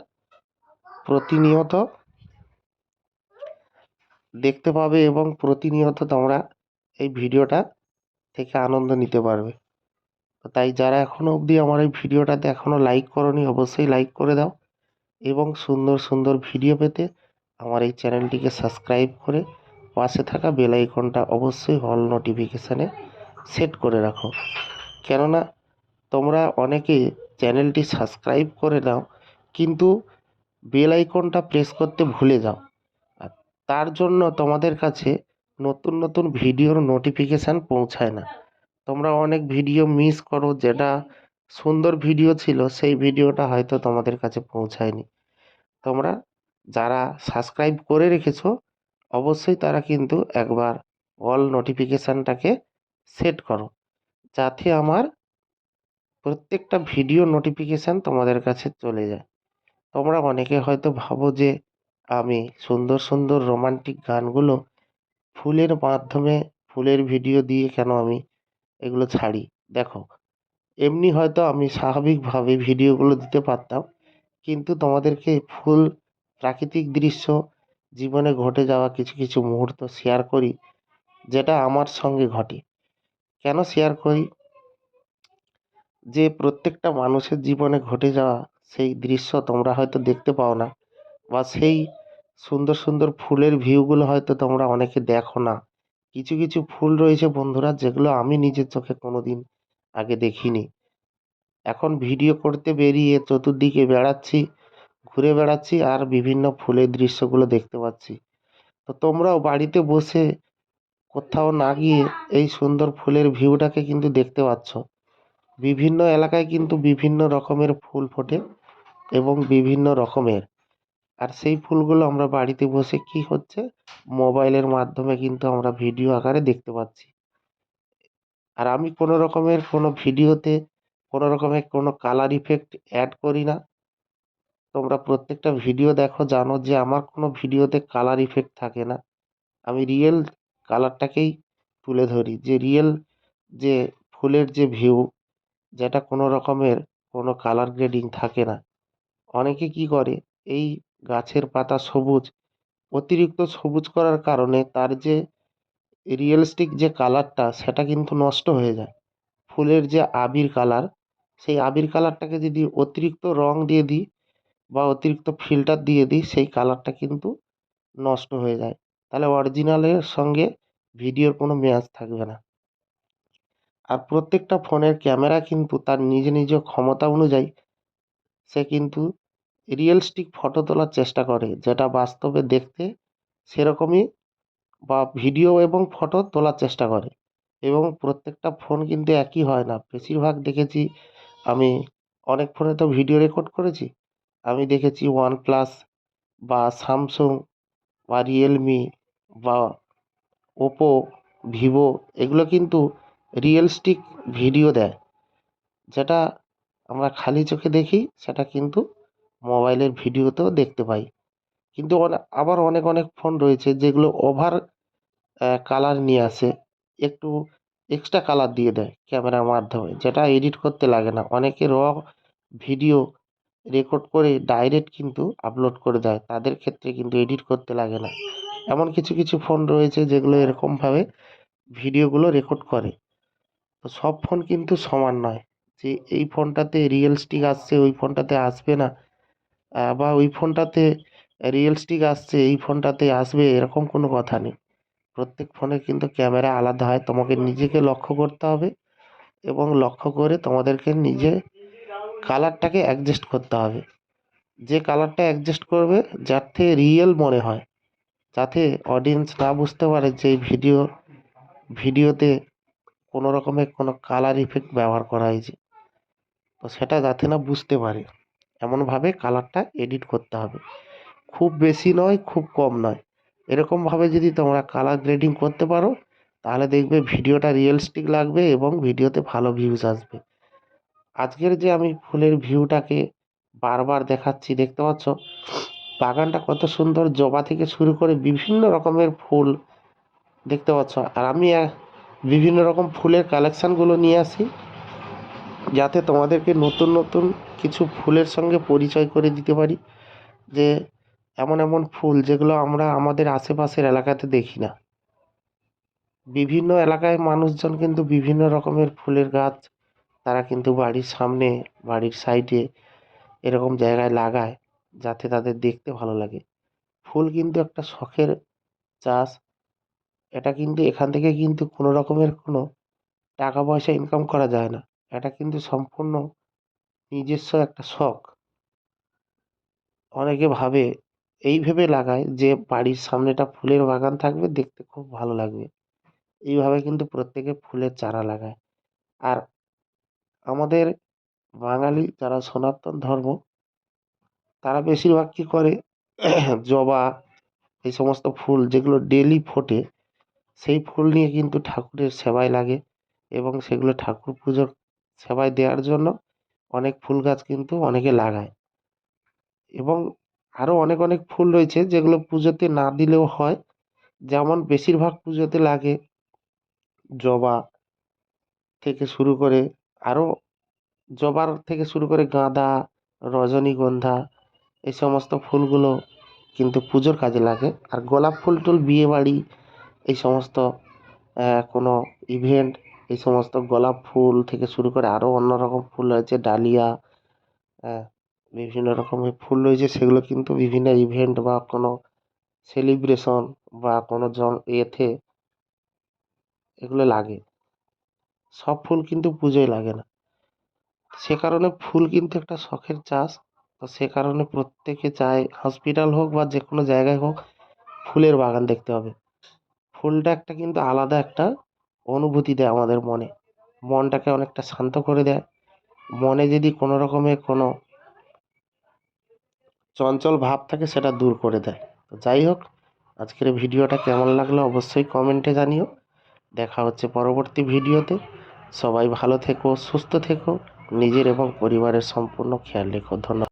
প্রতিনিয়ত দেখতে পাবে এবং প্রতিনিয়ত তোমরা এই ভিডিওটা থেকে আনন্দ নিতে পারবে। তো তাই যারা এখনও অবধি আমার এই ভিডিওটাতে এখনও লাইক করনি, অবশ্যই লাইক করে দাও এবং সুন্দর সুন্দর ভিডিও পেতে আমার এই চ্যানেলটিকে সাবস্ক্রাইব করে পাশে থাকা বেল আইকনটা অবশ্যই অল নোটিফিকেশানে সেট করে রাখো। কেননা তোমরা অনেকে চ্যানেলটি সাবস্ক্রাইব করে নাও কিন্তু বেল আইকনটা প্রেস করতে ভুলে যাও, আর তার জন্য তোমাদের কাছে নতুন নতুন ভিডিওর নোটিফিকেশান পৌঁছায় না। তোমরা অনেক ভিডিও মিস করো, যেটা সুন্দর ভিডিও ছিল সেই ভিডিওটা হয়তো তোমাদের কাছে পৌঁছায়নি। তোমরা যারা সাবস্ক্রাইব করে রেখেছো অবশ্যই তারা কিন্তু একবার অল নোটিফিকেশানটাকে সেট করো, যাতে আমার প্রত্যেকটা ভিডিও নোটিফিকেশান তোমাদের কাছে চলে যায়। তোমরা অনেকে হয়তো ভাবো যে আমি সুন্দর সুন্দর রোমান্টিক গানগুলো ফুলের মাধ্যমে, ফুলের ভিডিও দিয়ে কেন আমি এগুলো ছাড়ি। দেখো, এমনি হয়তো আমি স্বাভাবিকভাবে ভিডিওগুলো দিতে পারতাম, কিন্তু তোমাদেরকে ফুল, প্রাকৃতিক দৃশ্য, জীবনে ঘটে যাওয়া কিছু কিছু মুহূর্ত শেয়ার করি, যেটা আমার সঙ্গে ঘটে। কেন শেয়ার করি? যে প্রত্যেকটা মানুষের জীবনে ঘটে যাওয়া সেই দৃশ্য তোমরা হয়তো দেখতে পাও না, বা সেই সুন্দর সুন্দর ফুলের ভিউগুলো হয়তো তোমরা অনেকে দেখো না। কিছু কিছু ফুল রয়েছে বন্ধুরা, যেগুলো আমি নিজের চোখে কোনোদিন আগে দেখিনি। এখন ভিডিও করতে বেরিয়ে চতুর্দিকে বেড়াচ্ছি, ঘুরে বেড়াচ্ছি আর বিভিন্ন ফুলের দৃশ্যগুলো দেখতে পাচ্ছি। তো তোমরাও বাড়িতে বসে কোথাও না গিয়ে এই সুন্দর ফুলের ভিউটাকে কিন্তু দেখতে পাচ্ছ। বিভিন্ন এলাকায় কিন্তু বিভিন্ন রকমের ফুল ফোটে এবং বিভিন্ন রকমের, আর সেই ফুলগুলো আমরা বাড়িতে বসে কি হচ্ছে, মোবাইলের মাধ্যমে কিন্তু আমরা ভিডিও আকারে দেখতে পাচ্ছি। আর আমি কোনো রকমের কোনো ভিডিওতে কোনো রকমের কোনো কালার ইফেক্ট অ্যাড করি না। তোমরা প্রত্যেকটা ভিডিও দেখো, জানো যে আমার কোনো ভিডিওতে কালার ইফেক্ট থাকে না। আমি রিয়েল কালারটাকেই তুলে ধরি, যে রিয়েল যে ফুলের যে ভিউ, যেটা কোনো রকমের কোনো কালার গ্রেডিং থাকে না। অনেকে কি করে, এই গাছের পাতা সবুজ, অতিরিক্ত সবুজ করার কারণে তার যে রিয়েলিস্টিক যে কালারটা সেটা কিন্তু নষ্ট হয়ে যায়। ফুলের যে আবির কালার, সেই আবির কালারটাকে যদি অতিরিক্ত রং দিয়ে দিই বা অতিরিক্ত ফিল্টার দিয়ে দিই, সেই কালারটা কিন্তু নষ্ট হয়ে যায়। তাহলে অরিজিনালের সঙ্গে ভিডিওর কোনো ম্যাচ থাকবে না। আর প্রত্যেকটা ফোনের ক্যামেরা কিন্তু তার নিজ নিজ ক্ষমতা অনুযায়ী সে কিন্তু রিয়েলিস্টিক ফটো তোলার চেষ্টা করে, যেটা বাস্তবে দেখতে সেরকমই বা ভিডিও এবং ফটো তোলার চেষ্টা করে। এবং প্রত্যেকটা ফোন কিন্তু একই হয় না। বেশিরভাগ দেখেছি আমি, অনেক ফোনে তো ভিডিও রেকর্ড করেছি। আমি দেখেছি OnePlus বা Samsung বা Realme বা Oppo, Vivo, এগুলো কিন্তু রিয়েলিস্টিক ভিডিও দেয়। যেটা আমরা খালি চোখে দেখি সেটা কিন্তু মোবাইলের ভিডিওতেও দেখতে পাই। কিন্তু আবার অনেক অনেক ফোন রয়েছে যেগুলো ওভার কালার নিয়ে আসে, একটু এক্সট্রা কালার দিয়ে দেয় ক্যামেরার মাধ্যমে, যেটা এডিট করতে লাগে না। অনেকে ভিডিও রেকর্ড করে ডাইরেক্ট কিন্তু আপলোড করে দেয়, তাদের ক্ষেত্রে কিন্তু এডিট করতে লাগে না। এমন কিছু কিছু ফোন রয়েছে যেগুলো এরকমভাবে ভিডিওগুলো রেকর্ড করে। তো সব ফোন কিন্তু সমান নয়, যে এই ফোনটাতে রিয়েলিস্টিক আসছে ওই ফোনটাতে আসবে না, বা ওই ফোনটাতে রিয়েলিস্টিক আসছে এই ফোনটাতে আসবে, এরকম কোনো কথা নেই। প্রত্যেক ফোনের কিন্তু ক্যামেরা আলাদা হয়, তোমাকে নিজেকে লক্ষ্য করতে হবে এবং লক্ষ্য করে তোমাদেরকে নিজে কালারটাকে অ্যাডজাস্ট করতে হবে। যে কালারটা অ্যাডজাস্ট করবে যাতে রিয়েল মনে হয়, যাতে অডিয়েন্স না বুঝতে পারে যে এই ভিডিওতে কোনো রকমের কোনো কালার ইফেক্ট ব্যবহার করা হয়েছে। তো সেটা যাতে না বুঝতে পারে, এমনভাবে কালারটা এডিট করতে হবে। খুব বেশি নয়, খুব কম নয়, এরকমভাবে যদি তোমরা কালার গ্রেডিং করতে পারো, তাহলে দেখবে ভিডিওটা রিয়েলিস্টিক লাগবে এবং ভিডিওতে ভালো ভিউজ আসবে। আজকের যে আমি ফুলের ভিউটাকে বারবার দেখাচ্ছি, দেখতে পাচ্ছ বাগানটা কত সুন্দর, জবা থেকে শুরু করে বিভিন্ন রকমের ফুল দেখতে পাচ্ছ। আর আমি বিভিন্ন রকম ফুলের কালেকশানগুলো নিয়ে আসি, যাতে তোমাদেরকে নতুন নতুন কিছু ফুলের সঙ্গে পরিচয় করে দিতে পারি, যে এমন এমন ফুল যেগুলো আমরা আমাদের আশেপাশের এলাকাতে দেখি না। বিভিন্ন এলাকায় মানুষজন কিন্তু বিভিন্ন রকমের ফুলের গাছ তারা কিন্তু বাড়ির সামনে, বাড়ির সাইডে এরকম জায়গায় লাগায়, যাতে তাদের দেখতে ভালো লাগে। ফুল কিন্তু একটা শখের চাষ। এটা কিন্তু এখান থেকে কিন্তু কোনো রকমের কোনো টাকা পয়সা ইনকাম করা যায় না। এটা কিন্তু সম্পূর্ণ নিজস্ব একটা শখ। অনেকে ভাবে, এই ভেবে লাগায় যে বাড়ির সামনেটা ফুলের বাগান থাকবে, দেখতে খুব ভালো লাগবে। এইভাবে কিন্তু প্রত্যেকে ফুলের চারা লাগায়। আর আমাদের বাঙালি যারা সনাতন ধর্ম, তারা বেশিরভাগ কী করে, জবা, এই সমস্ত ফুল যেগুলো ডেইলি ফোটে, সেই ফুল নিয়ে কিন্তু ঠাকুরের সেবায় লাগে এবং সেগুলো ঠাকুর পুজোর সেবায় দেওয়ার জন্য অনেক ফুল গাছ কিন্তু অনেকে লাগায়। এবং আরও অনেক অনেক ফুল রয়েছে যেগুলো পুজোতে না দিলেও হয়, যেমন বেশিরভাগ পুজোতে লাগে জবা থেকে শুরু করে, আরও জবার থেকে শুরু করে গাঁদা, রজনীগন্ধা, এই সমস্ত ফুলগুলো কিন্তু পুজোর কাজে লাগে। আর গোলাপ ফুল টুল বিয়েবাড়ি, এই সমস্ত কোনো ইভেন্ট, এই সমস্ত গোলাপ ফুল থেকে শুরু করে আরও অন্য রকম ফুল রয়েছে, ডালিয়া, হ্যাঁ, বিভিন্ন রকমের ফুল রয়েছে। সেগুলো কিন্তু বিভিন্ন ইভেন্ট বা কোনো সেলিব্রেশন বা কোনো এতে এগুলো লাগে। সব ফুল কিন্তু পুজোয় লাগে না। সে কারণে ফুল কিন্তু একটা শখের চাষ। তো সে কারণে প্রত্যেকে চায় হসপিটাল হোক বা যে কোনো জায়গায় হোক ফুলের বাগান দেখতে হবে। ফুলটা একটা কিন্তু আলাদা একটা অনুভূতি দেয় আমাদের মনে। মনটাকে অনেকটা শান্ত করে দেয়। মনে যদি কোনো রকমের কোনো চঞ্চল ভাব থাকে সেটা দূর করে দেয়। তো যাই হোক, আজকের ভিডিওটা কেমন লাগলো অবশ্যই কমেন্টে জানিও। দেখা হচ্ছে পরবর্তী ভিডিওতে। সবাই ভালো থেকো, সুস্থ থেকো, নিজের এবং পরিবারের সম্পূর্ণ খেয়াল রেখো। ধন্যবাদ।